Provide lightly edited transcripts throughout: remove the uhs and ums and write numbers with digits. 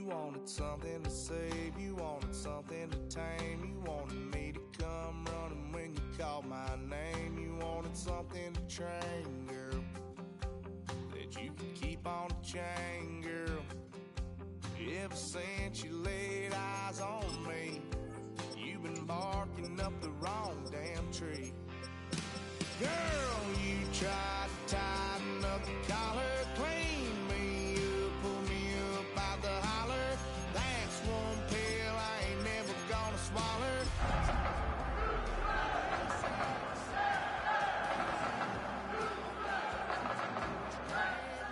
You wanted something to save, you wanted something to tame. You wanted me to come running when you called my name. You wanted something to train, girl, that you could keep on the chain, girl. Ever since you laid eyes on me, you've been barking up the wrong damn tree. Girl, you tried to tighten up the collar, clean me up, pull me up out the holler. That's one pill I ain't never gonna swallow.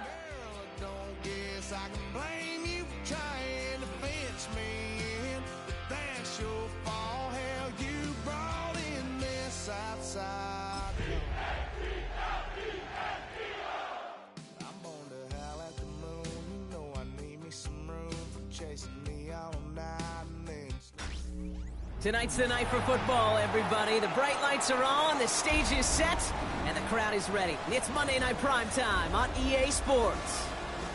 Girl, I don't guess I can blame you for trying to fence me in, but that's your fault. Hell, you brought in this outside. Tonight's the night for football, everybody. The bright lights are on, the stage is set, and the crowd is ready. It's Monday Night Primetime on EA Sports.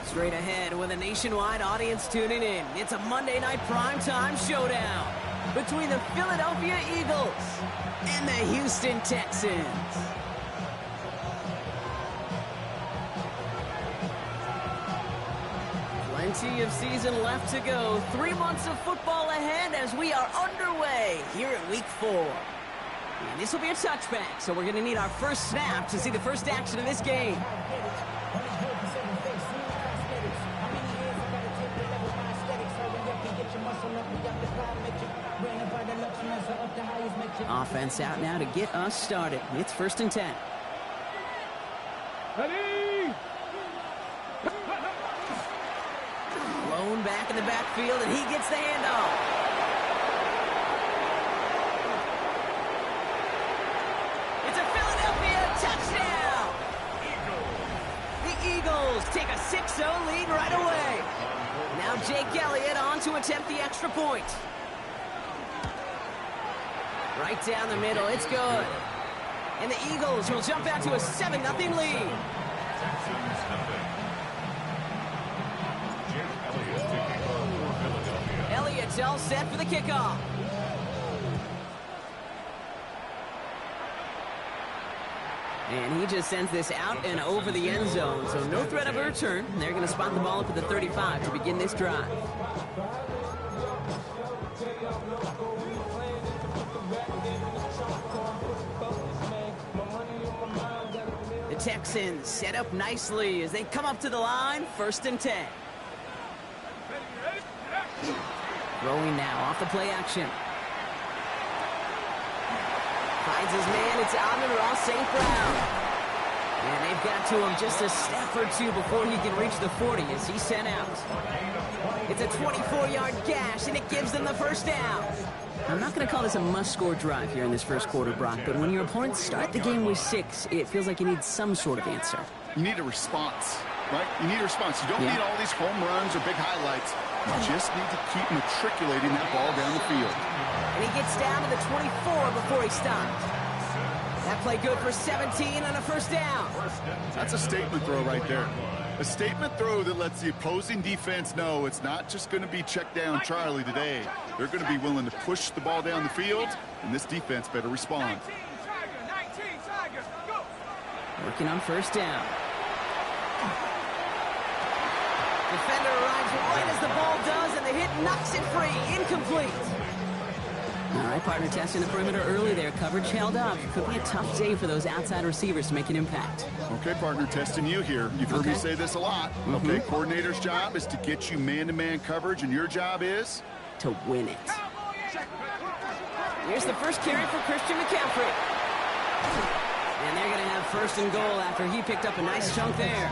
Straight ahead with a nationwide audience tuning in, it's a Monday Night Primetime showdown between the Philadelphia Eagles and the Houston Texans. Plenty of season left to go. 3 months of football ahead as we are underway here at Week 4. And this will be a touchback, so we're going to need our first snap to see the first action of this game. Offense out now to get us started. It's 1st and 10. Ready? Blown back in the backfield, and he gets the handoff. It's a Philadelphia touchdown! The Eagles take a 6-0 lead right away. Now Jake Elliott on to attempt the extra point. Right down the middle, it's good. And the Eagles will jump out to a 7-0 lead. Elliott's all set for the kickoff. And he just sends this out and over the end zone, so no threat of a return. They're going to spot the ball up at the 35 to begin this drive. The Texans set up nicely as they come up to the line, 1st and 10. Throwing now off the play action. Finds his man, it's Amon-Ra St. Brown. And they've got to him just a step or two before he can reach the 40 as he's sent out. It's a 24-yard gash, and it gives them the first down. I'm not going to call this a must-score drive here in this first quarter, Brock, but when your opponents start the game with 6, it feels like you need some sort of answer. You need a response, right? You need a response. You don't need all these home runs or big highlights. You just need to keep matriculating that ball down the field. And he gets down to the 24 before he stops. That play good for 17 on a first down. That's a statement throw right there. A statement throw that lets the opposing defense know it's not just going to be check down Charlie today. They're going to be willing to push the ball down the field, and this defense better respond. Working on first down. Defender arrives right as the ball does, and the hit knocks it free. Incomplete. All right, partner, testing the perimeter early there. Coverage held up. Could be a tough day for those outside receivers to make an impact. Okay, partner, testing you here. You've heard me say this a lot. Okay, coordinator's job is to get you man-to-man coverage, and your job is? To win it. Here's the first carry for Christian McCaffrey. And they're going to have 1st and goal after he picked up a nice chunk there.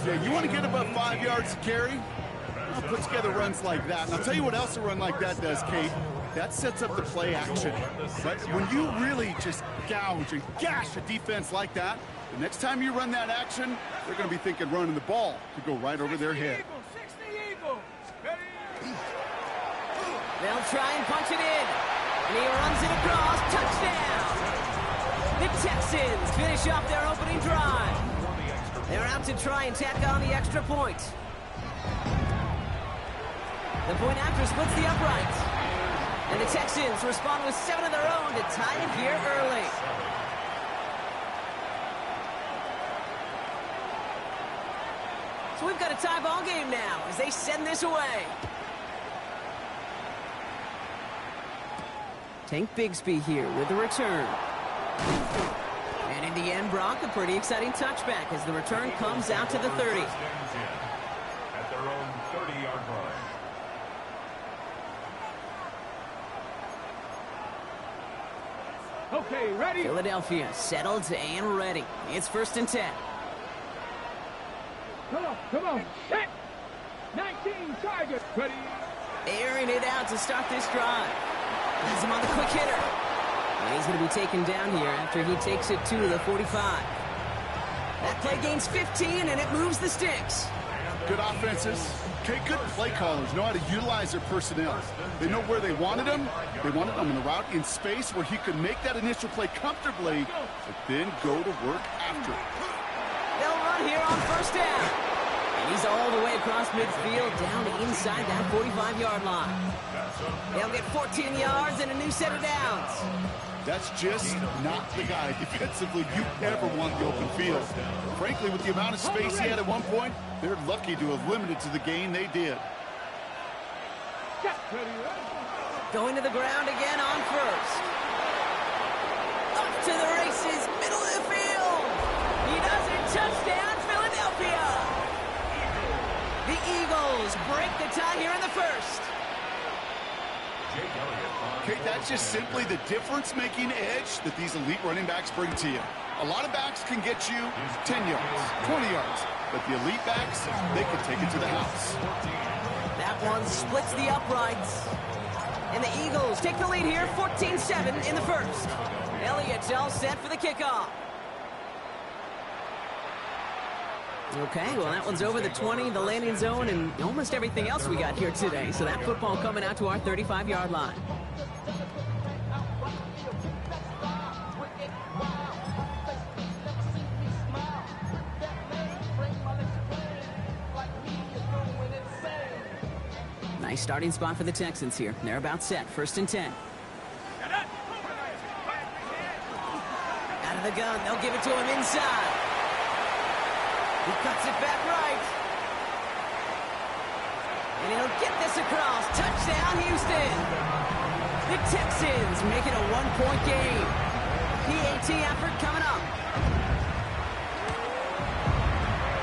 Yeah, you want to get above 5 yards to carry? Well, put together runs like that. And I'll tell you what else a run like that does, Kate. That sets up the play action. But when you really just gouge and gash a defense like that, the next time you run that action, they're going to be thinking running the ball to go right over their head. They'll try and punch it in. And he runs it across. Touchdown! The Texans finish off their opening drive. They're out to try and tack on the extra point. The point after splits the uprights. And the Texans respond with 7 of their own to tie it here early. So we've got a tie ball game now as they send this away. Tank Bigsby here with the return. And in the end, Brock, a pretty exciting touchback as the return comes out to the 30. At their own 30-yard line. Okay, ready? Philadelphia settled and ready. It's 1st and 10. Come on, set! 19 targets, ready? Airing it out to start this drive. Has him on the quick hitter. And he's going to be taken down here after he takes it to the 45. That play gains 15, and it moves the sticks. Good offenses. Okay, good play callers know how to utilize their personnel. They know where they wanted them. They wanted them in the route in space where he could make that initial play comfortably, but then go to work after it. They'll run here on 1st down. And he's all the way across midfield down inside that 45-yard line. They'll get 14 yards and a new set of downs. That's just not the guy defensively you ever want the open field. Frankly, with the amount of space he had at one point, they're lucky to have limited to the gain they did. Going to the ground again on 1st. Up to the races, middle of the field. He does it, touchdown, Philadelphia. The Eagles break the tie here in the 1st. Okay, that's just simply the difference-making edge that these elite running backs bring to you. A lot of backs can get you 10 yards, 20 yards, but the elite backs, they can take it to the house. That one splits the uprights. And the Eagles take the lead here, 14-7 in the 1st. Elliott's all set for the kickoff. Okay, well, that one's over the 20, the landing zone, and almost everything else we got here today. So that football coming out to our 35-yard line. Nice starting spot for the Texans here. They're about set. 1st and 10. Out of the gun. They'll give it to him inside. He cuts it back right. And he'll get this across. Touchdown, Houston. The Texans make it a one-point game. PAT effort coming up.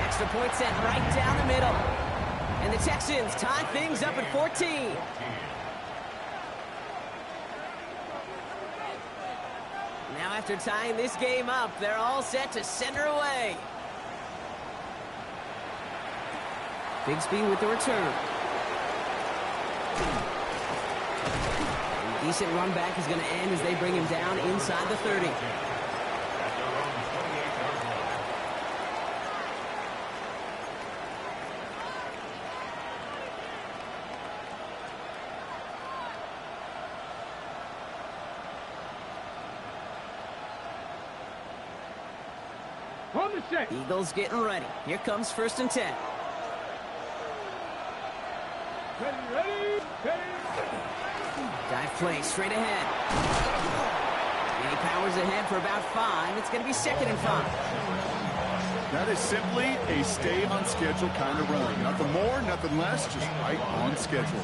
Extra point set right down the middle. And the Texans tie things up at 14. Now after tying this game up, they're all set to send her away. Bigsby with the return. A decent run back is going to end as they bring him down inside the 30. On the set. Eagles getting ready. Here comes 1st and 10. Ready. Dive play straight ahead. And he powers ahead for about 5. It's going to be 2nd and 5. That is simply a stay on schedule kind of run. Nothing more, nothing less, just right on schedule.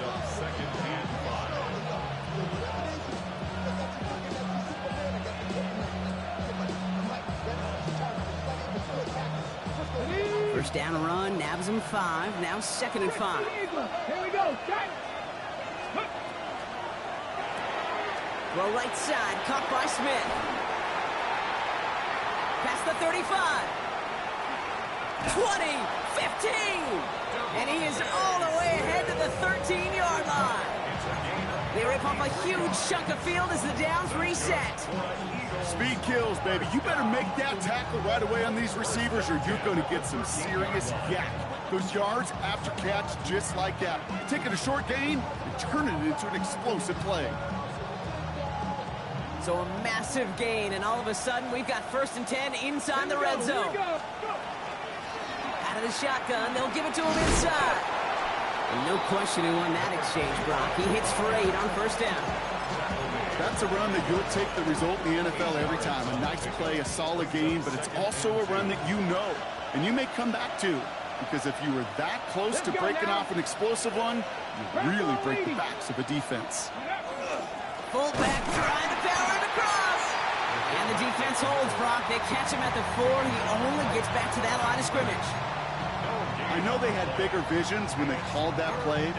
First down run, nabs him 5. Now 2nd and 5. Here we go. Well, right side, caught by Smith. Past the 35. 20, 15. And he is all the way ahead to the 13-yard line. They rip off a huge chunk of field as the downs reset. Speed kills, baby. You better make that tackle right away on these receivers or you're going to get some serious yak. Those yards after catch just like that. Taking a short gain and turning it into an explosive play. So a massive gain, and all of a sudden we've got 1st and 10 inside the red zone. Out of the shotgun, they'll give it to him inside. And no question who won that exchange, Brock. He hits for 8 on first down. That's a run that you'll take the result in the NFL every time. A nice play, a solid game, but it's also a run that you know and you may come back to, because if you were that close to breaking off an explosive one, you really break the backs of a defense. Fullback trying to power it across. And the defense holds, Brock. They catch him at the 4. He only gets back to that line of scrimmage. I know they had bigger visions when they called that play.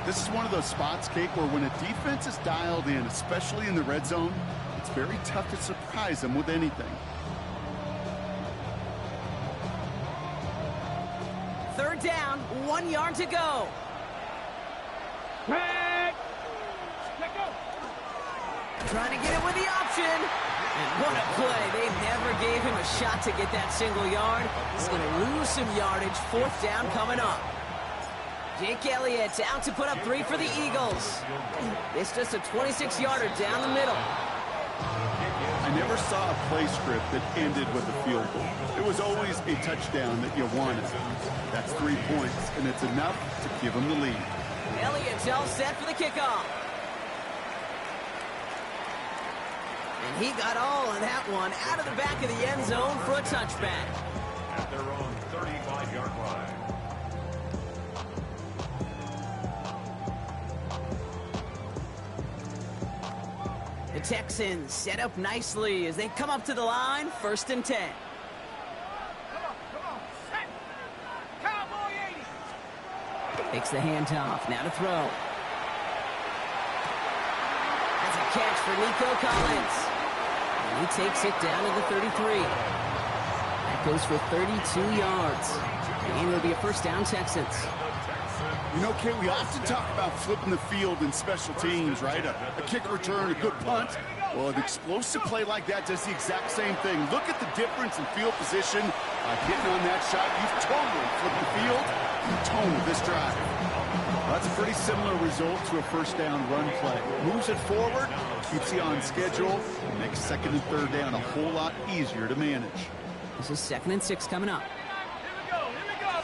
This is one of those spots, Kate, where when a defense is dialed in, especially in the red zone, it's very tough to surprise them with anything. Third down, 1 yard to go. Trying to get it with the option. And what a play. They never gave him a shot to get that single yard. He's going to lose some yardage. Fourth down coming up. Jake Elliott out to put up 3 for the Eagles. It's just a 26-yarder down the middle. I never saw a play script that ended with a field goal. It was always a touchdown that you wanted. That's 3 points, and it's enough to give them the lead. Elliott's all set for the kickoff. And he got all of that one out of the back of the end zone for a touchback. At their own 35-yard line. The Texans set up nicely as they come up to the line, 1st and 10. Cowboy 80. Takes the handoff, now to throw. That's a catch for Nico Collins. And he takes it down to the 33. That goes for 32 yards. And it'll be a first down, Texans. You know, Kate, we often talk about flipping the field in special teams, right? A kick return, a good punt. Well, an explosive play like that does the exact same thing. Look at the difference in field position. Hitting on that shot, you've totally flipped the field and toned this drive. That's a pretty similar result to a first down run play. Moves it forward, keeps you on schedule, and makes 2nd and 3rd down a whole lot easier to manage. This is 2nd and 6 coming up. Here we go.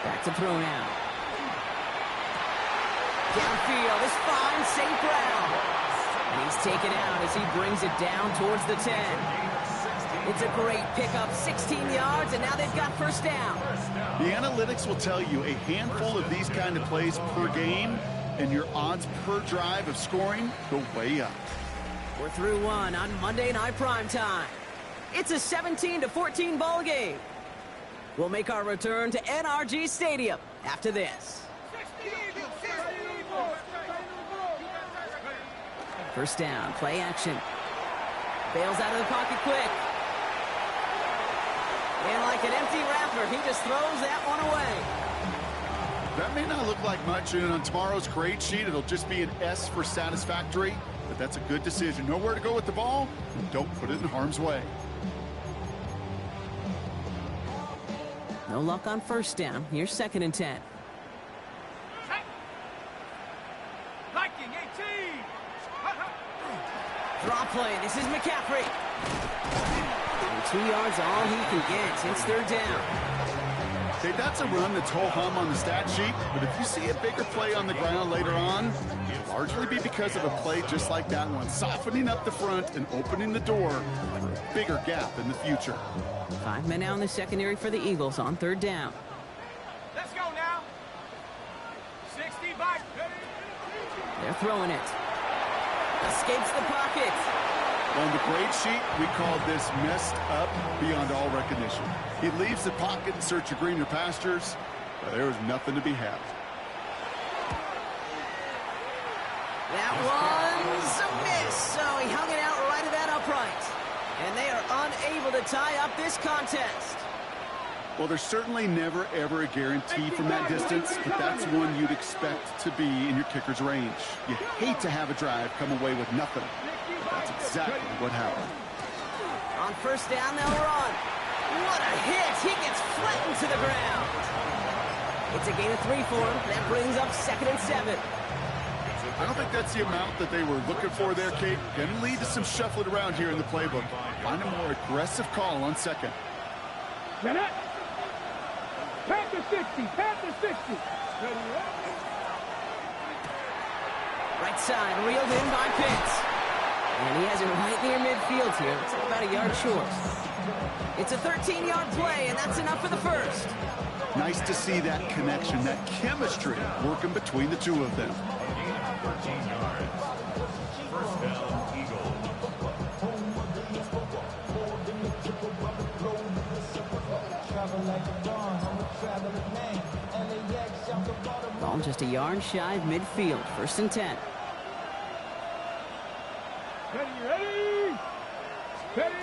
Back to throw now. Downfield is fine, St. Brown. And he's taken out as he brings it down towards the 10. It's a great pickup, 16 yards, and now they've got first down. The analytics will tell you a handful of these kind of plays per game, and your odds per drive of scoring go way up. We're through one on Monday Night Primetime. It's a 17-14 ball game. We'll make our return to NRG Stadium after this. First down, play action. Bails out of the pocket quick. And like an empty wrapper, he just throws that one away. That may not look like much, and on tomorrow's grade sheet, it'll just be an S for satisfactory, but that's a good decision. Know where to go with the ball, and don't put it in harm's way. No luck on first down. Here's 2nd and 10. Viking 18. Draw play. This is McCaffrey. And 2 yards all he can get. It's 3rd down. Okay, that's a run that's ho-hum on the stat sheet, but if you see a bigger play on the ground later on, it'll largely be because of a play just like that one, softening up the front and opening the door for a bigger gap in the future. 5 men out in the secondary for the Eagles on 3rd down. Let's go now. 60 back. They're throwing it. Escapes the pocket. On the grade sheet, we call this messed up beyond all recognition. He leaves the pocket in search of greener pastures, but there was nothing to be had. That one's a miss, so he hung it out right at that upright. And they are unable to tie up this contest. Well, there's certainly never, ever a guarantee from that distance, but that's one you'd expect to be in your kicker's range. You hate to have a drive come away with nothing, but that's exactly what happened. On first down, they'll run. What a hit! He gets flattened to the ground. It's a gain of 3 for him. That brings up 2nd and 7. I don't think that's the amount that they were looking for there, Kate. Going to lead to some shuffling around here in the playbook. Find a more aggressive call on 2nd. Panthers Panther 60. Panther 60. Right side, reeled in by Pitts. And he has it right near midfield here. It's about a yard short. It's a 13-yard play, and that's enough for the first. Nice to see that connection, that chemistry working between the two of them. 13 yards. First down, Eagles. Ball just a yard shy of midfield. First and 10. Ready. Ready.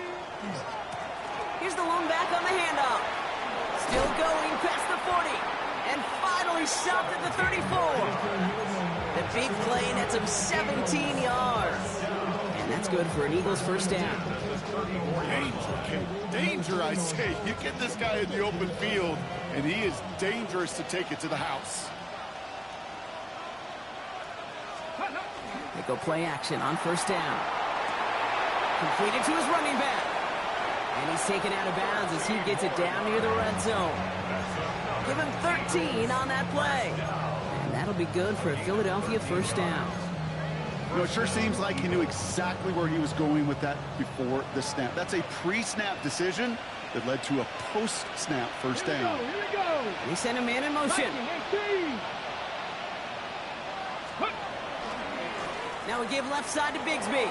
Here's the lone back on the handoff. Still going past the 40. And finally stopped at the 34. The big play nets him 17 yards. And that's good for an Eagles first down. Danger, I say. You get this guy in the open field, and he is dangerous to take it to the house. They go play action on first down. Completed to his running back. And he's taken out of bounds as he gets it down near the red zone. Give him 13 on that play. And that'll be good for a Philadelphia first down. You know, it sure seems like he knew exactly where he was going with that before the snap. That's a pre-snap decision that led to a post-snap first down. Here we go. He sent a man in motion. 18. Now we give left side to Bigsby.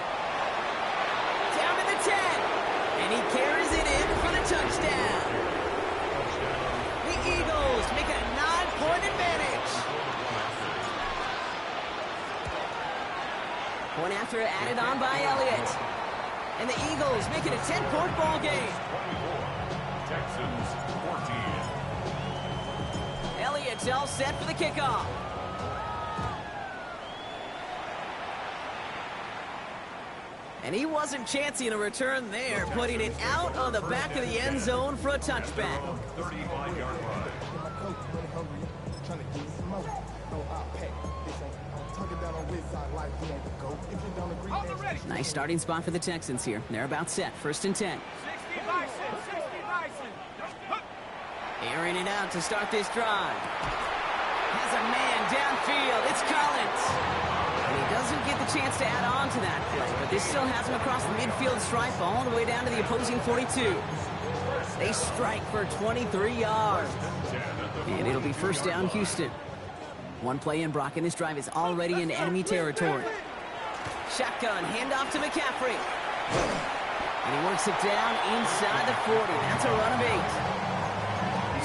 Down to the 10. And he carries it in for the touchdown. The Eagles make it a 9-point advantage. Point after added on by Elliott. And the Eagles make it a 10-point ball game. 24. Texans 14. Elliott's all set for the kickoff. And he wasn't chancing a return there, putting it out on the back of the end zone for a touchback. 35-yard line. Nice starting spot for the Texans here. They're about set. First and 10. 60 Bison. 60 Bison. Airing it out to start this drive. Has a man downfield. It's Collins. And he doesn't get the chance to add on to that play, but this still has him across the midfield stripe all the way down to the opposing 42. They strike for 23 yards. And it'll be first down Houston. One play in, Brock, and this drive is already in enemy territory. Shotgun, handoff to McCaffrey. And he works it down inside the 40. That's a run of 8.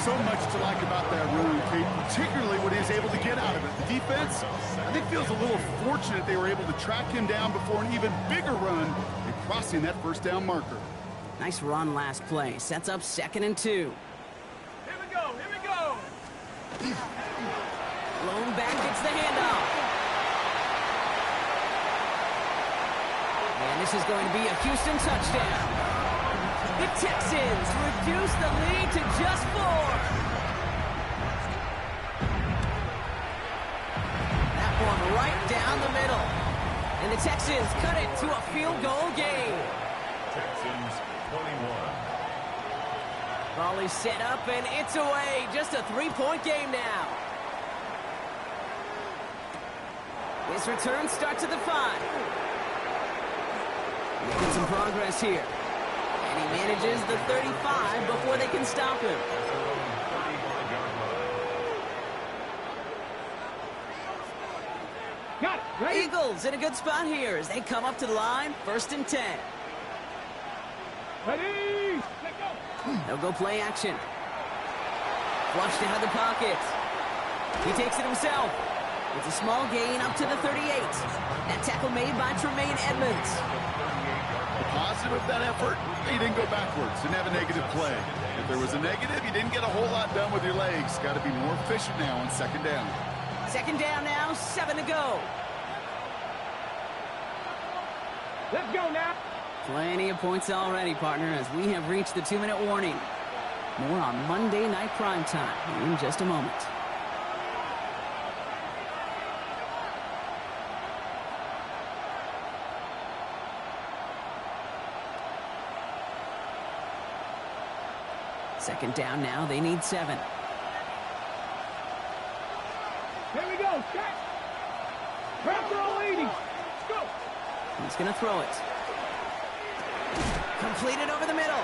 So much to like about that run, Kate, particularly what he was able to get out of it. The defense, I think, feels a little fortunate they were able to track him down before an even bigger run and crossing that first down marker. Nice run last play. Sets up 2nd and 2. Here we go. Here we go. Lone back gets the handoff. And this is going to be a Houston touchdown. The Texans reduce the lead to just 4. That one right down the middle. And the Texans cut it to a field goal game. Texans 21. Ball is set up and it's away. Just a 3-point game now. This return starts at the 5. Making some progress here. And he manages the 35 before they can stop him. Got it. Ready? Eagles in a good spot here as they come up to the line. First and 10. Ready. Let go. They'll go play action. Flushed out of the pocket. He takes it himself. It's a small gain up to the 38. That tackle made by Tremaine Edmonds. The positive of that effort, he didn't go backwards, didn't have a negative play. If there was a negative, you didn't get a whole lot done with your legs. Got to be more efficient now on second down. Second down now, 7 to go. Let's go now. Plenty of points already, partner, as we have reached the 2-minute warning. More on Monday Night Primetime in just a moment. Second down now, they need 7. Here we go. Set. Press all 80. Let's go. He's going to throw it. Completed over the middle.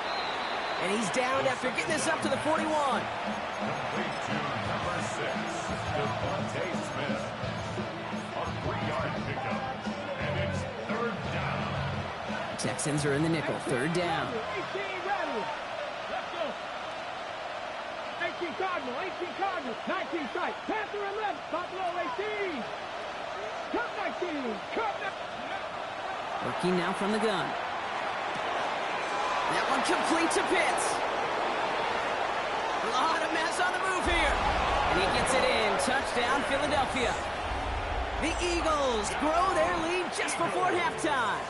And he's down after getting this up to the 41. Complete to number 6, Devontae Smith. A 3-yard pickup. And it's 3rd down. Texans are in the nickel. 3rd down. 18 Rattler. Let's go. 18 Cardinal. 18 Cardinal. 19 tight. Panther 11. Top low 18. Cut 19. Cut 19. Working now from the gun. That one complete to Pitts. A lot of mess on the move here. And he gets it in. Touchdown, Philadelphia. The Eagles grow their lead just before halftime.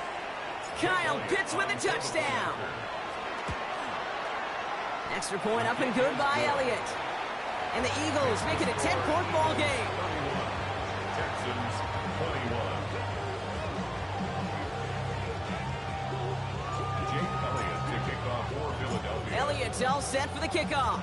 Kyle Pitts with a touchdown. Extra point up and good by Elliott. And the Eagles make it a 10-point ball game. Texans 21. Elliott's all set for the kickoff.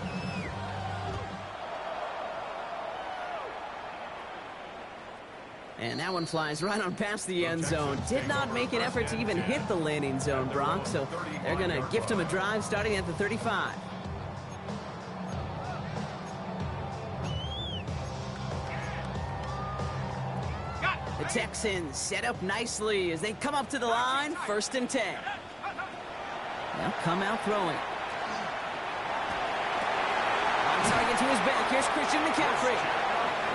And that one flies right on past the end zone. Did not make an effort to even hit the landing zone, Brock. So they're going to gift him a drive starting at the 35. The Texans set up nicely as they come up to the line. 1st and 10. Now come out throwing. On target to his back. Here's Christian McCaffrey.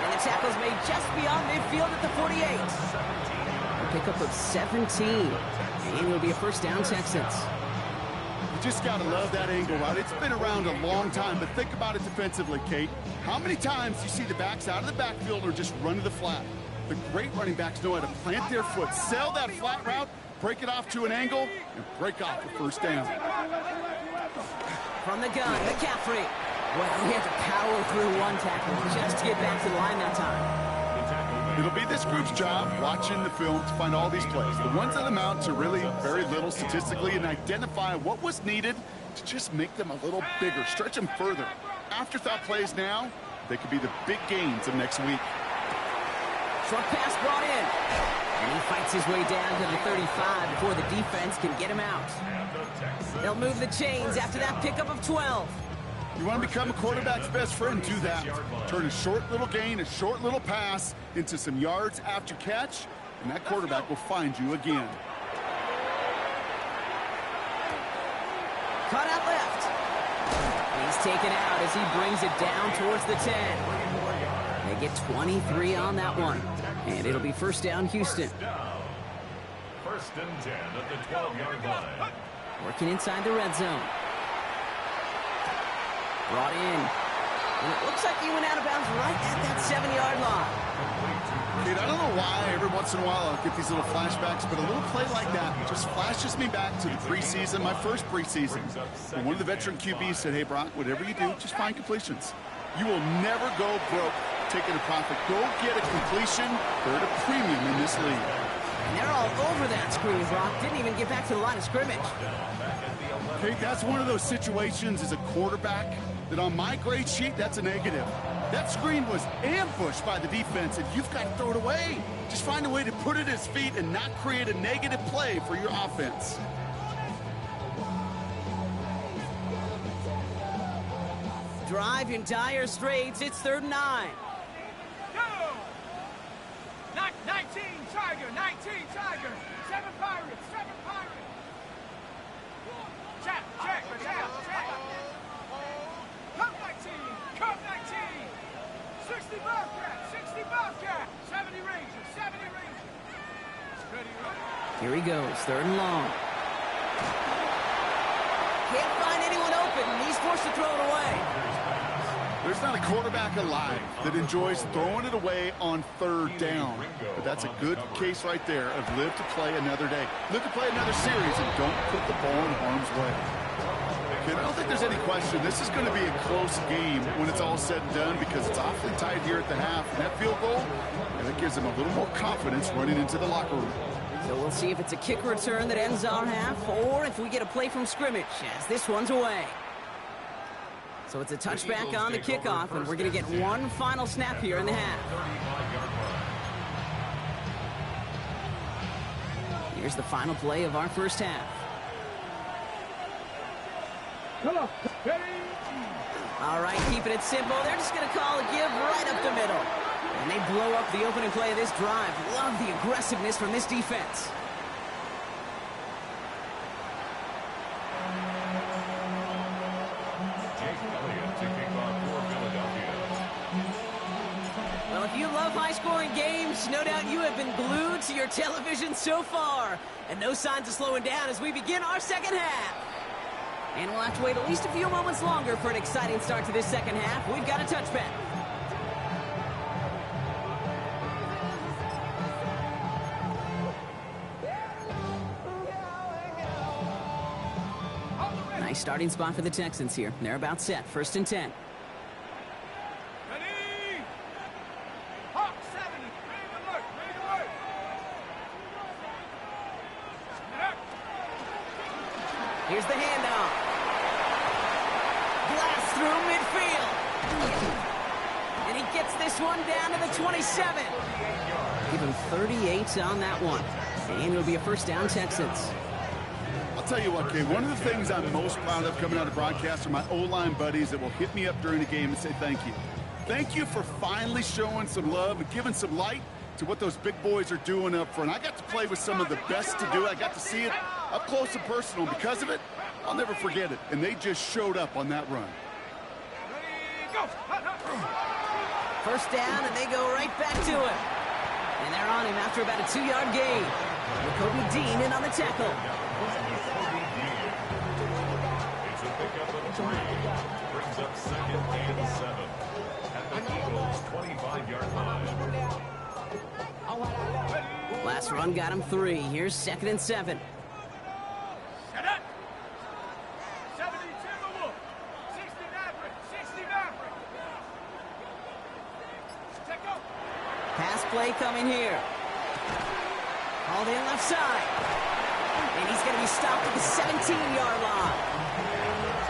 And the tackle's made just beyond midfield at the 48. A pickup of 17. And it'll be a 1st down, Texans. You just got to love that angle, right? It's been around a long time, but think about it defensively, Kate. How many times do you see the backs out of the backfield or just run to the flat? The great running backs know how to plant their foot, sell that flat route, break it off to an angle, and break off the 1st down. From the gun, McCaffrey. Well, he had to power through one tackle just to get back to the line that time. It'll be this group's job, watching the film, to find all these plays. The ones that amount to really very little statistically, and identify what was needed to just make them a little bigger, stretch them further. Afterthought plays now, they could be the big gains of next week. Short pass brought in. And he fights his way down to the 35 before the defense can get him out. They'll move the chains after that pickup of 12. You want to become a quarterback's best friend, do that. Turn a short little gain, a short little pass into some yards after catch, and that quarterback will find you again. Cut out left. He's taken out as he brings it down towards the 10. They get 23 on that one. And it'll be 1st down, Houston. 1st and 10 at the 12-yard line. Working inside the red zone. Brought in. And it looks like he went out of bounds right at that 7-yard line. Dude, I don't know why every once in a while I'll get these little flashbacks, but a little play like that just flashes me back to the preseason, my first preseason. And one of the veteran QBs said, hey, Brock, whatever you do, just find completions. You will never go broke taking a profit. Go get a completion. They're at a premium in this league. And they're all over that screen, Brock. Didn't even get back to the line of scrimmage. Okay, that's one of those situations as a quarterback that on my grade sheet, that's a negative. That screen was ambushed by the defense, and you've got to throw it away. Just find a way to put it at his feet and not create a negative play for your offense. Drive in dire straits. It's 3rd and 9. Go! 19 Tiger, 19 Tiger. 7 Pirates, 7 Pirates. Check. Cup 19, Cup 19. 60 Bobcat, 60 Bobcat. 70 Rangers, 70 Rangers. Ready, ready. Here he goes, 3rd and long. Can't find anyone open. He's forced to throw it away. There's not a quarterback alive that enjoys throwing it away on 3rd down. But that's a good case right there of live to play another day. Live to play another series and don't put the ball in harm's way. Okay, I don't think there's any question. This is going to be a close game when it's all said and done because it's awfully tight here at the half. And that field goal, and it gives them a little more confidence running into the locker room. So we'll see if it's a kick return that ends our half or if we get a play from scrimmage as this one's away. So it's a touchback on the kickoff, and we're going to get one final snap here in the half. Here's the final play of our first half. All right, keeping it simple. They're just going to call a give right up the middle. And they blow up the opening play of this drive. Love the aggressiveness from this defense. Well, if you love high-scoring games, no doubt you have been glued to your television so far. And no signs of slowing down as we begin our second half. And we'll have to wait at least a few moments longer for an exciting start to this second half. We've got a touchback. Nice starting spot for the Texans here. They're about set. 1st and 10. Ready? Hawk 70. Ready to work. Ready to work. Here's the handoff. Blast through midfield. And he gets this one down to the 27. Give him 38 on that one. And it'll be a first down, Texans. I'll tell you what, Kay, one of the things I'm most proud of coming out of broadcast are my O-line buddies that will hit me up during the game and say thank you. Thank you for finally showing some love and giving some light to what those big boys are doing up front. I got to play with some of the best to do it. I got to see it up close and personal. Because of it, I'll never forget it. And they just showed up on that run. Ready, go. First down, and they go right back to him. And they're on him after about a 2-yard gain. Kobe Dean in on the tackle. It's a pickup of 3. Brings up 2nd and 7 at the Eagles' 25-yard line. Last run got him 3. Here's 2nd and 7. Set up. 70 Timberwolf. 60 Maverick. 60 Maverick. Take go. Pass play coming here. All in left side. And he's going to be stopped at the 17-yard line.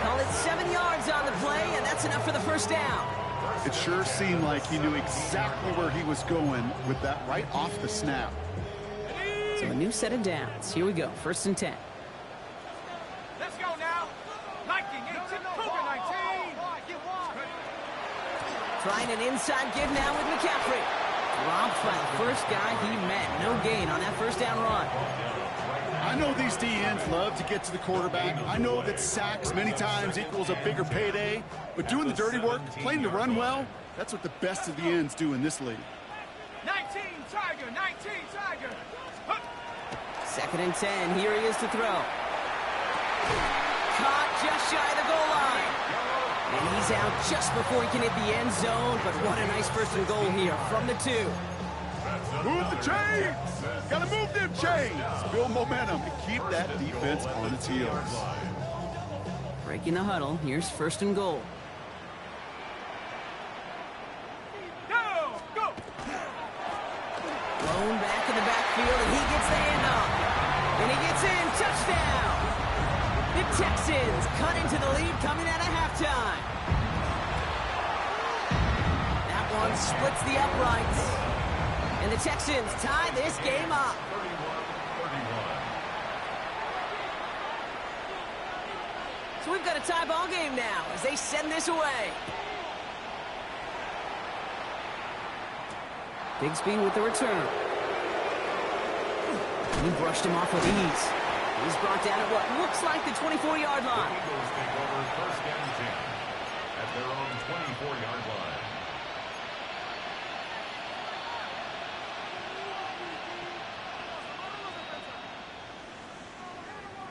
Call it 7 yards on the play, and that's enough for the first down. It sure seemed like he knew exactly where he was going with that right off the snap. So a new set of downs. Here we go. 1st and 10. Let's go now. Viking 18. Cougar 19. Trying an inside give now with McCaffrey. Dropped by the first guy he met. No gain on that first down run. I know these DNs love to get to the quarterback. I know that sacks many times equals a bigger payday. But doing the dirty work, playing the run well, that's what the best of the ends do in this league. 19 Tiger. 19 Tiger. 2nd and 10. Here he is to throw. Caught just shy of the goal line. And he's out just before he can hit the end zone. But what a nice 1st and goal here from the 2. Move the chains! Gotta move them chains! Build momentum and keep that defense on its heels. Breaking the huddle. Here's 1st and goal. Go. Go. Blown back in the backfield, and he gets the handoff. And he gets in. Touchdown! The Texans cut into the lead coming out of halftime. That one splits the uprights. And the Texans tie this game up. 31. So we've got a tie ball game now as they send this away. Bigsby with the return. He brushed him off with ease. He's brought down at what looks like the 24-yard line. Eagles take over 1st and 10 at their own 24-yard line.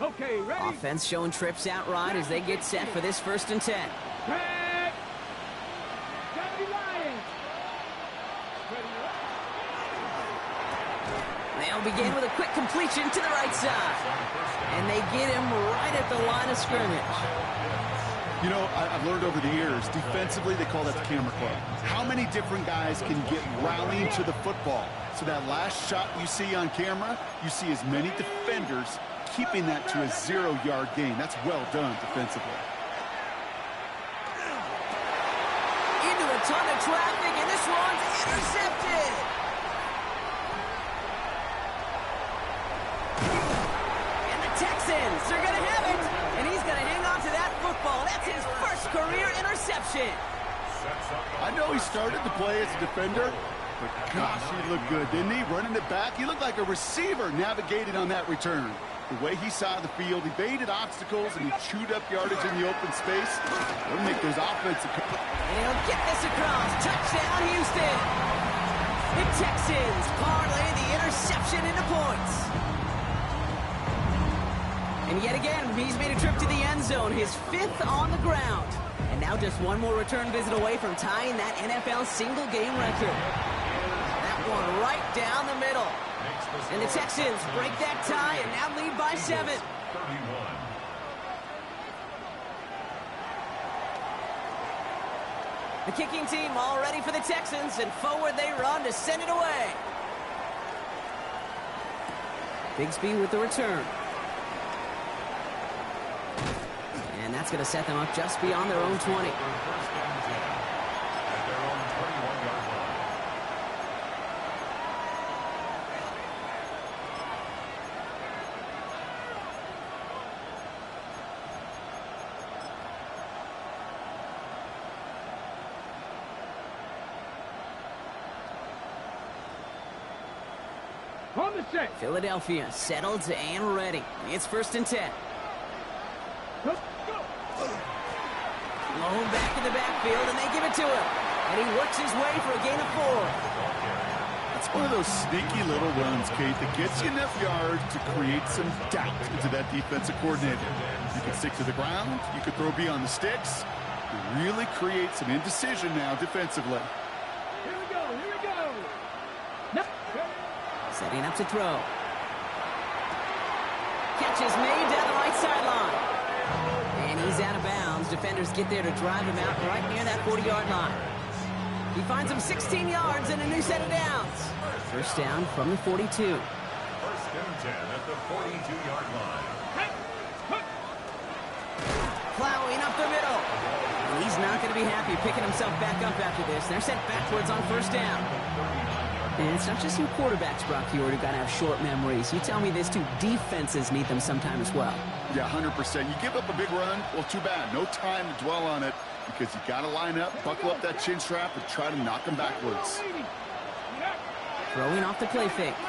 Okay, ready? Offense showing trips outright as they get set for this 1st and 10. Red. Johnny Lions. They'll begin with a quick completion to the right side. And they get him right at the line of scrimmage. You know, I've learned over the years, defensively, they call that the camera club. How many different guys can get rallying to the football? So that last shot you see on camera, you see as many defenders keeping that to a 0-yard gain. That's well done defensively. ton of traffic, and this one's intercepted. And the Texans are going to have it. And he's going to hang on to that football. That's his first career interception. I know he started the play as a defender, but gosh, he looked good, didn't he? Running it back, he looked like a receiver navigating on that return. The way he saw the field, he evaded obstacles, and he chewed up yardage in the open space. He'll make those offensive... And he'll get this across. Touchdown, Houston. The Texans parlay the interception into points. And yet again, he's made a trip to the end zone, his 5th on the ground. And now just one more return visit away from tying that NFL single-game record. That one right down the middle. And the Texans break that tie and now lead by 7. 31. The kicking team all ready for the Texans, and forward they run to send it away. Bigsby with the return. And that's going to set them up just beyond their own 20. First and 10 at their own 21-yard line. On the set. Philadelphia settled and ready. It's 1st and 10. Go. Low back in the backfield, and they give it to him. And he works his way for a gain of 4. That's one of those sneaky little runs, Kate, that gets you enough yards to create some doubt into that defensive coordinator. You can stick to the ground. You can throw beyond the sticks. You really create some indecision now defensively. Here we go. No. Setting up to throw. Catch is made down the right sideline. And he's out of bounds. Defenders get there to drive him out right near that 40-yard line. He finds him 16 yards and a new set of downs. First down from the 42. First and 10 at the 42-yard line. Plowing up the middle. And he's not going to be happy picking himself back up after this. They're sent backwards on first down. And it's not just you quarterbacks, Brock Huard, who got to have short memories. You tell me this too, defenses need them sometime as well. Yeah, 100%. You give up a big run, well, too bad. No time to dwell on it because you got to line up, buckle up that chin strap, and try to knock them backwards. Throwing off the play fake.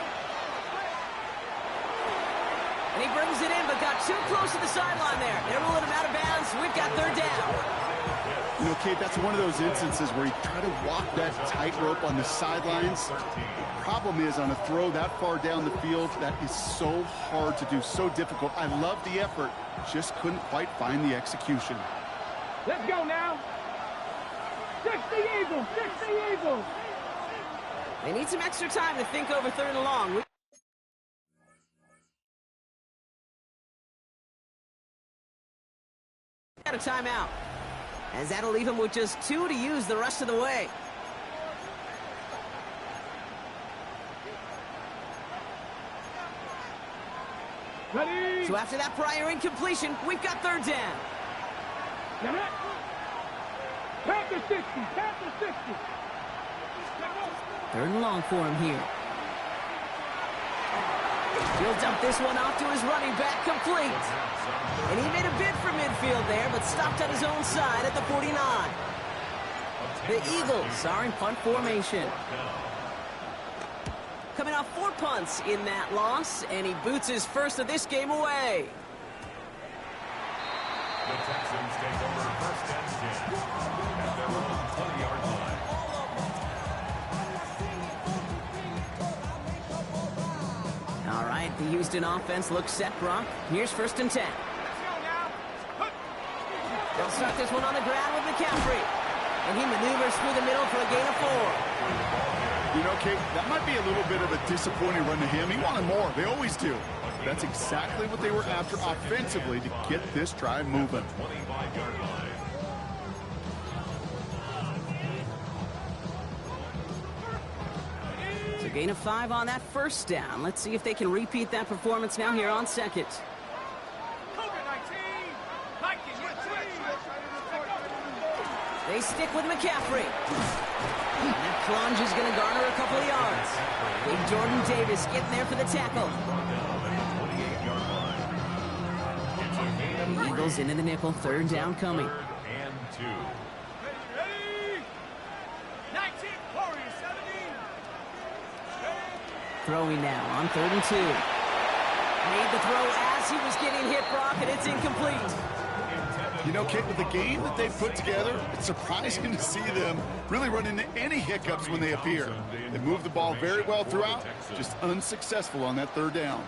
And he brings it in, but got too close to the sideline there. They're ruling him out of bounds. We've got 3rd down. You know, Kate, that's one of those instances where you try to walk that tightrope on the sidelines. The problem is on a throw that far down the field, that is so hard to do, so difficult. I love the effort, just couldn't quite find the execution. Let's go now. 60 Eagles. They need some extra time to think over 3rd and long. We got a timeout, as that'll leave him with just 2 to use the rest of the way. Ready. So after that prior incompletion, we've got 3rd down. Get it. Panther 60. 3rd and long for him here. He'll dump this one off to his running back, complete. And he made a bid for midfield there, but stopped on his own side at the 49. The Eagles are in punt formation. Coming off 4 punts in that loss, and he boots his first of this game away. The Texans take over 1st and 10 at their own 20-yard line. All right, the Houston offense looks set, Brock. Here's 1st and 10. They'll start this one on the ground with McCaffrey. And he maneuvers through the middle for a gain of 4. You know, Kate, that might be a little bit of a disappointing run to him. He wanted more. They always do. That's exactly what they were after offensively to get this drive moving. 25-yard line. It's a gain of 5 on that first down. Let's see if they can repeat that performance now here on 2nd. They stick with McCaffrey. And that plunge is going to garner a couple of yards. Big Jordan Davis getting there for the tackle. The Eagles into the nickel, third down coming. And 2. Ready? 19, Warriors, 17. Throwing now on 3rd and 2. Made the throw as he was getting hit, Brock, and it's incomplete. You know, Kate, with the game that they've put together, it's surprising to see them really run into any hiccups when they appear. They move the ball very well throughout, just unsuccessful on that 3rd down.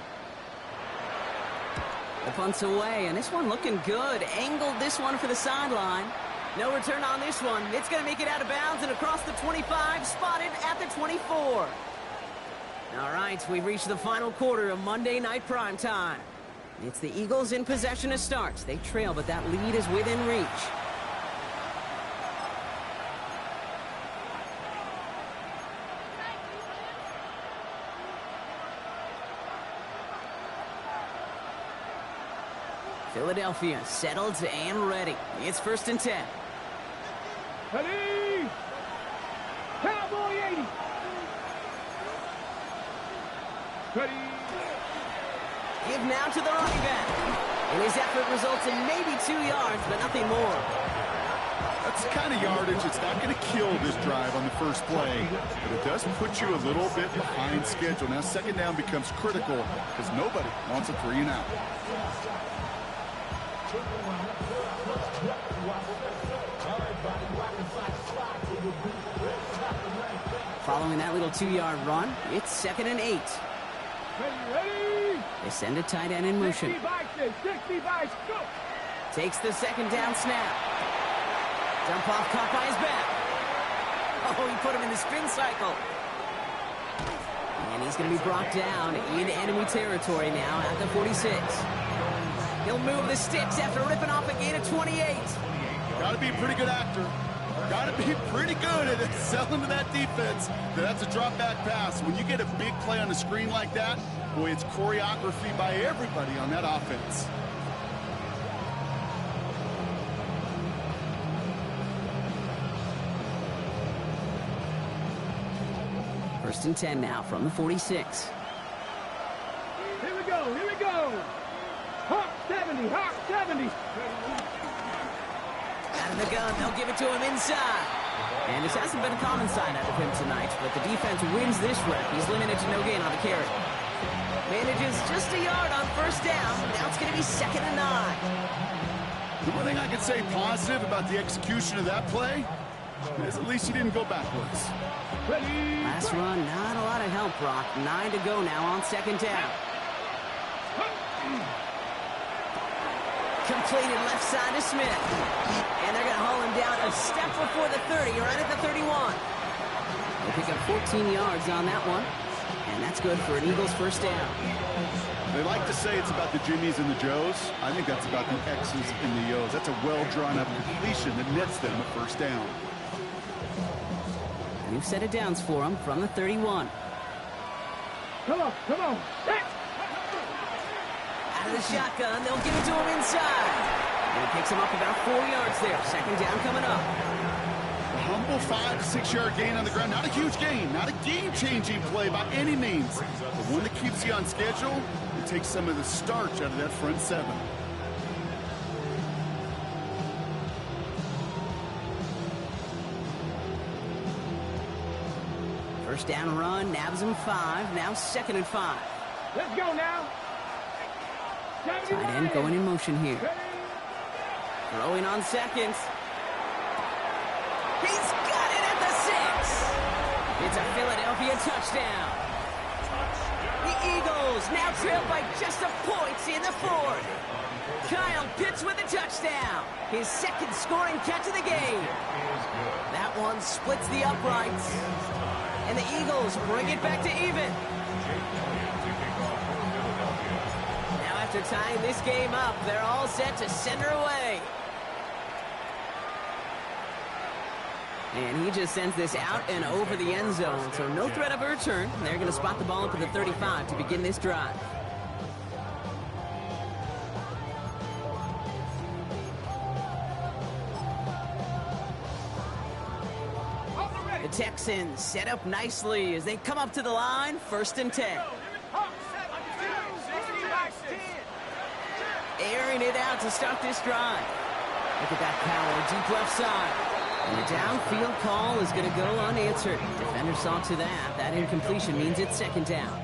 The punt's away, and this one looking good. Angled this one for the sideline. No return on this one. It's going to make it out of bounds and across the 25, spotted at the 24. All right, we've reached the final quarter of Monday Night Prime Time. It's the Eagles in possession to start. They trail, but that lead is within reach. Philadelphia settled and ready. It's 1st and 10. Ready? Cowboy 80. Ready? Give now to the running back. And his effort results in maybe 2 yards, but nothing more. That's the kind of yardage that's not going to kill this drive on the first play, but it does put you a little bit behind schedule. Now 2nd down becomes critical because nobody wants a 3 and out. Following that little 2-yard run, it's 2nd and 8. Ready? They send a tight end in motion. 60 by 6, 60 by 6, go! Takes the 2nd down snap. Dump off caught by his back. Oh, he put him in the spin cycle. And he's going to be brought down in enemy territory now at the 46. He'll move the sticks after ripping off a gain of 28. Got to be a pretty good actor. Got to be pretty good at selling to that defense. That's a drop back pass. When you get a big play on the screen like that, boy, it's choreography by everybody on that offense. First and 10 now from the 46. Here we go, here we go! Hawk 70, Hawk 70! Out of the gun, they'll give it to him inside. And this hasn't been a common sign out of him tonight, but the defense wins this rep. He's limited to no gain on the carry. Manages just a yard on 1st down. Now it's going to be 2nd and 9. The one thing I can say positive about the execution of that play is at least he didn't go backwards. Ready? Last run, not a lot of help, Brock. 9 to go now on 2nd down. Completed left side to Smith. And they're going to haul him down a step before the 30, right at the 31. They pick up 14 yards on that one. And that's good for an Eagles 1st down. They like to say it's about the Jimmies and the Joes. I think that's about the X's and the O's. That's a well-drawn-up completion that nets them a 1st down. New set of downs for him from the 31. Come on, come on! Out of the shotgun, they'll give it to him inside. And he picks him up about 4 yards there. 2nd down coming up. A humble 5 to 6 yard gain on the ground. Not a huge gain, not a game-changing play by any means. But one that keeps you on schedule and takes some of the starch out of that front 7. First down run, nabs him 5. Now 2nd and 5. Let's go now! Tight end going in motion here. Throwing on 2nd. He's got it at the 6. It's a Philadelphia touchdown. The Eagles now trail by just a point in the 4th. Kyle Pitts with a touchdown. His 2nd scoring catch of the game. That one splits the uprights. And the Eagles bring it back to even. Now after tying this game up, they're all set to send her away. And he just sends this out and over the end zone, so no threat of a return. They're going to spot the ball up at the 35 to begin this drive. The Texans set up nicely as they come up to the line, 1st and 10. Airing it out to start this drive. Look at that power, deep left side. And the downfield call is going to go unanswered. Defender saw to that. That incompletion means it's 2nd down.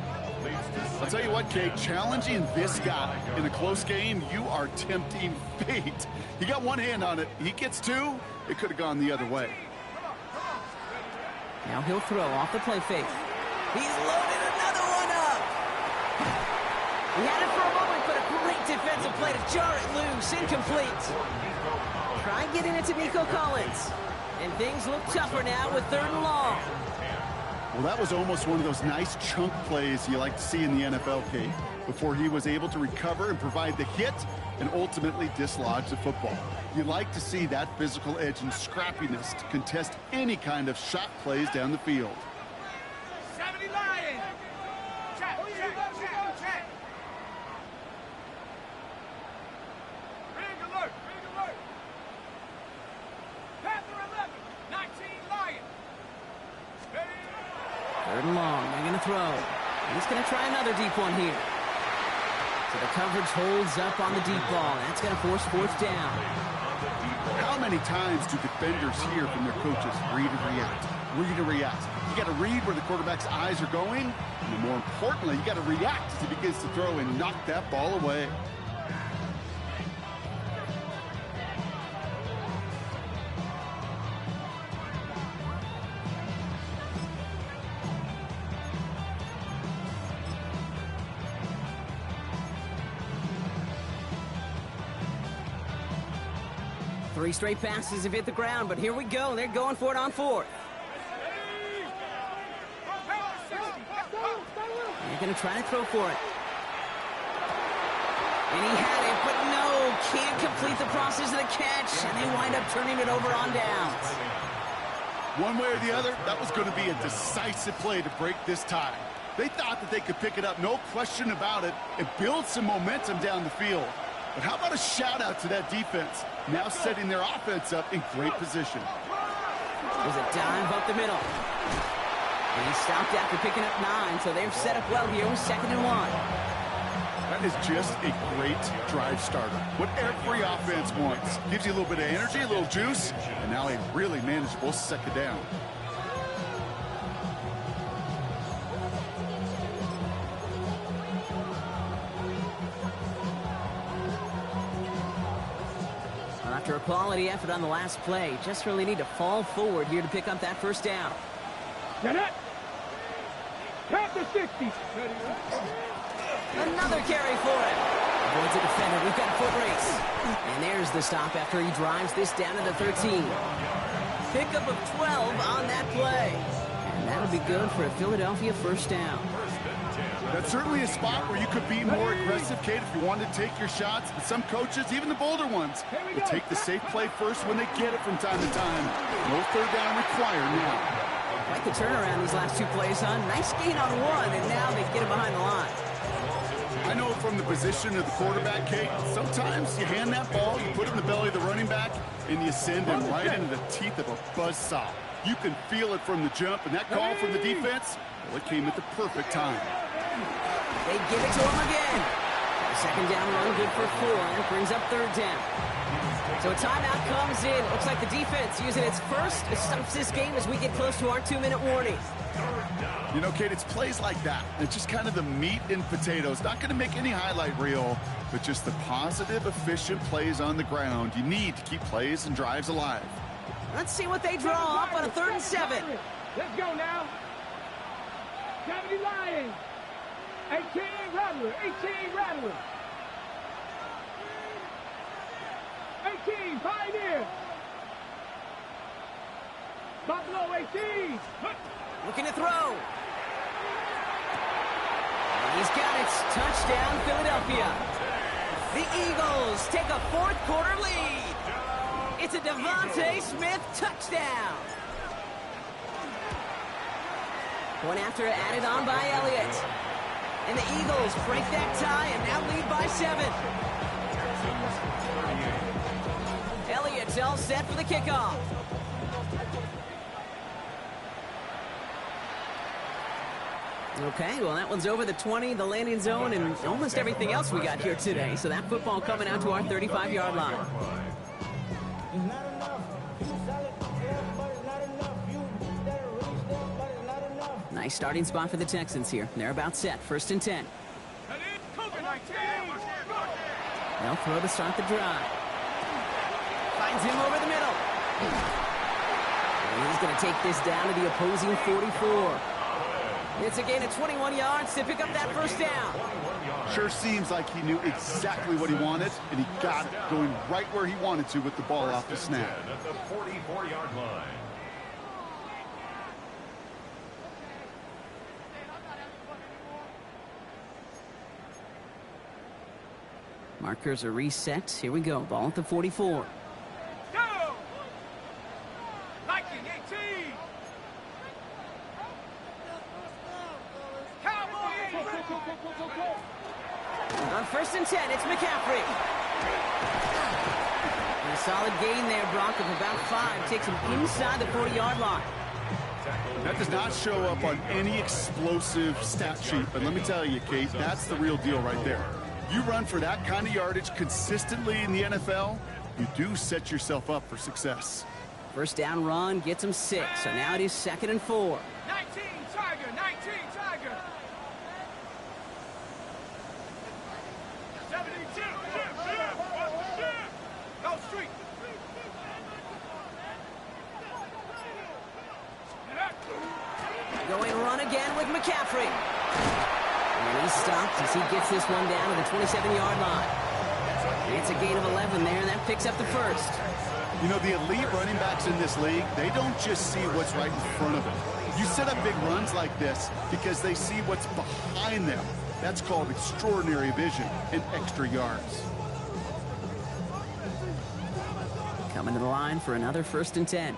I'll tell you what, Kate, challenging this guy in a close game, you are tempting fate. He got one hand on it. He gets two. It could have gone the other way. Now he'll throw off the play fake. He's loaded another one up. He had it for a moment, but a great defensive play to jar it loose. Incomplete. Try getting it to Nico Collins. And things look tougher now with 3rd and long. Well, that was almost one of those nice chunk plays you like to see in the NFL, Kate, before he was able to recover and provide the hit and ultimately dislodge the football. You like to see that physical edge and scrappiness to contest any kind of shot plays down the field. 70 Lions. Check. Ring alert. Panther 11, 19 Lions. Ready? 3rd and long. They're going to throw. He's going to try another deep one here. So the coverage holds up on the deep ball. That's going to force 4th down. How many times do defenders hear from their coaches, read and react, read and react? You got to read where the quarterback's eyes are going, and more importantly, you got to react as he begins to throw and knock that ball away. Three straight passes have hit the ground, but here we go. They're going for it on 4th. They're going to try to throw for it. And he had it, but no, can't complete the process of the catch, and they wind up turning it over on downs. One way or the other, that was going to be a decisive play to break this tie. They thought that they could pick it up, no question about it, and build some momentum down the field. But how about a shout-out to that defense, now setting their offense up in great position. There's a dive up the middle. And he stopped after picking up 9, so they've set up well here with 2nd and 1. That is just a great drive starter. What every offense wants. Gives you a little bit of energy, a little juice, and now a really manageable 2nd down. After a quality effort on the last play, just really need to fall forward here to pick up that 1st down. Get it. Tap the 60. Another carry for him. Avoids a defender. We've got a foot race. And there's the stop after he drives this down to the 13. Pickup of 12 on that play. And that'll be good for a Philadelphia 1st down. That's certainly a spot where you could be more aggressive, Kate, if you wanted to take your shots. But some coaches, even the bolder ones, will take the safe play first when they get it from time to time. No 3rd down required now. Quite the turnaround these last 2 plays, huh? Nice gain on 1, and now they get him behind the line. I know from the position of the quarterback, Kate, sometimes you hand that ball, you put it in the belly of the running back, and you send him right into the teeth of a buzzsaw. You can feel it from the jump, and that call from the defense, well, it came at the perfect time. They give it to him again. The 2nd down run good for 4, and it brings up 3rd down. So a timeout comes in. Looks like the defense using its first stops this game as we get close to our 2-minute warning. You know, Kate, it's plays like that. It's just kind of the meat and potatoes. Not going to make any highlight reel, but just the positive, efficient plays on the ground. You need to keep plays and drives alive. Let's see what they draw up on a 3rd and 7. Let's go now. 70 Lions. 18 Rattler. 18 Rattler. 18 Pioneer. Buffalo 18. Looking to throw. And he's got it. Touchdown, Philadelphia. The Eagles take a 4th quarter lead. It's a Devontae Smith touchdown. One after added on by Elliott. And the Eagles break that tie and now lead by 7. Elliott's all set for the kickoff. Okay, well, that one's over the 20, the landing zone, and almost everything else we got here today. So that football coming out to our 35-yard line. Nice starting spot for the Texans here. They're about set. 1st and 10. They'll throw to start the drive. Finds him over the middle. And he's going to take this down to the opposing 44. It's a gain of 21 yards to pick up that first down. Sure seems like he knew exactly what he wanted, and he got it, going right where he wanted to with the ball off the snap. At the 44-yard line. Markers are reset. Here we go. Ball at the 44. Go! Viking 18! Cowboys! On 1st and 10, it's McCaffrey. And a solid gain there, Brock, of about 5. Takes him inside the 40-yard line. That does not show up on any explosive stat sheet, but let me tell you, Kate, that's the real deal right there. You run for that kind of yardage consistently in the NFL, you do set yourself up for success. First down run gets him 6, so now it is 2nd and 4. 19 Tiger! 19 Tiger! 72! Go street! Going run again with McCaffrey. And he's stopped as he gets this one down to the 27-yard line. It's a gain of 11 there, and that picks up the first. You know, the elite running backs in this league, they don't just see what's right in front of them. You set up big runs like this because they see what's behind them. That's called extraordinary vision and extra yards. Coming to the line for another 1st and 10.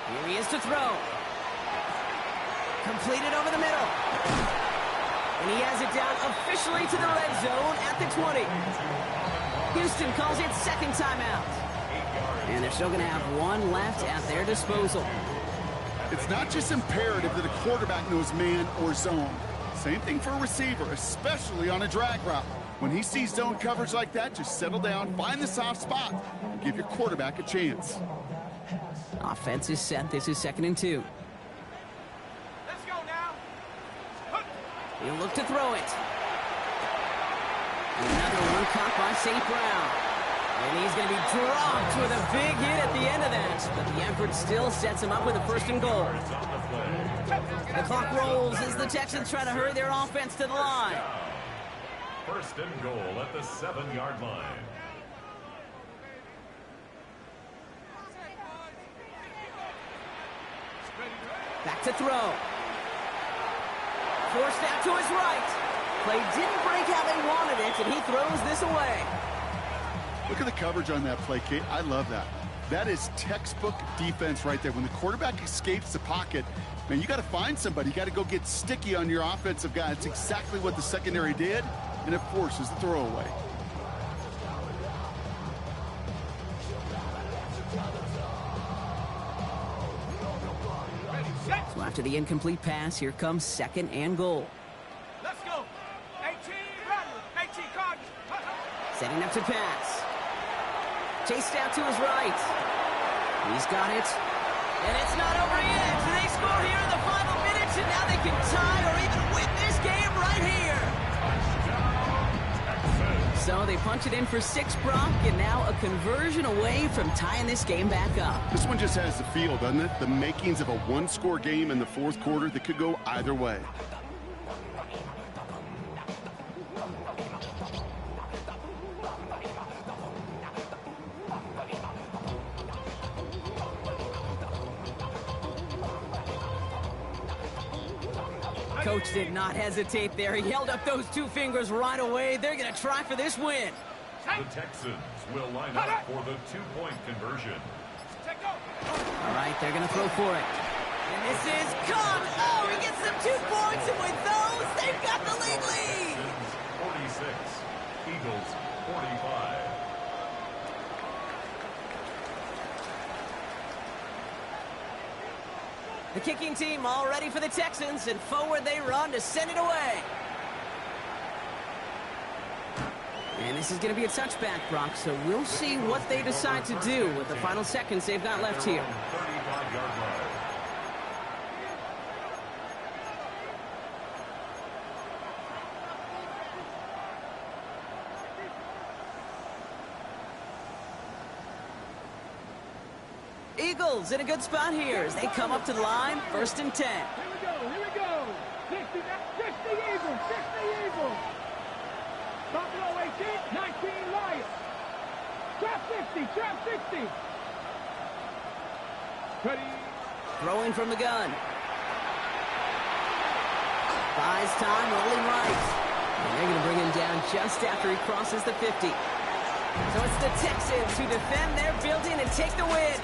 Here he is to throw. Completed over the middle. And he has it down officially to the red zone at the 20. Houston calls it 2nd timeout. And they're still going to have one left at their disposal. It's not just imperative that a quarterback knows man or zone. Same thing for a receiver, especially on a drag route. When he sees zone coverage like that, just settle down, find the soft spot, and give your quarterback a chance. Offense is set. This is 2nd and 2. Let's go now. He'll look to throw it. Another one caught by St. Brown. And he's going to be dropped with a big hit at the end of that. But the effort still sets him up with a 1st and goal. The clock rolls as the Texans try to hurry their offense to the line. 1st and goal at the 7-yard line. Back to throw. Forced out to his right. Play didn't break how they wanted it, and he throws this away. Look at the coverage on that play, Kate. I love that. That is textbook defense right there. When the quarterback escapes the pocket, man, you got to find somebody. You got to go get sticky on your offensive guy. It's exactly what the secondary did, and it forces the throwaway. So after the incomplete pass, here comes 2nd and goal. Let's go. 18 Bradley. 18 Cardinals. Setting up to pass. Chased out to his right. He's got it. And it's not over yet. They score here in the final minutes, and now they can tie or even win this game right here. So they punch it in for 6, Brock, and now a conversion away from tying this game back up. This one just has the feel, doesn't it? The makings of a one-score game in the 4th quarter that could go either way. Coach did not hesitate there. He held up those 2 fingers right away. They're going to try for this win. The Texans will line up for the 2-point conversion. All right, they're going to throw for it. And this is caught. Oh, he gets them 2 points, and with those, they've got the lead. 46. Eagles 45. The kicking team all ready for the Texans, and forward they run to send it away. And this is going to be a touchback, Brock, so we'll see what they decide to do with the final seconds they've got left here. 35-yard line. Eagles in a good spot here as they come up to the line, 1st and 10. Here we go. 60 Eagles, 60 Eagles. Buffalo 18, 19 Lions. Trap 60. Ready. Throwing from the gun. Buys time, rolling right. And they're going to bring him down just after he crosses the 50. So it's the Texans who defend their building and take the win.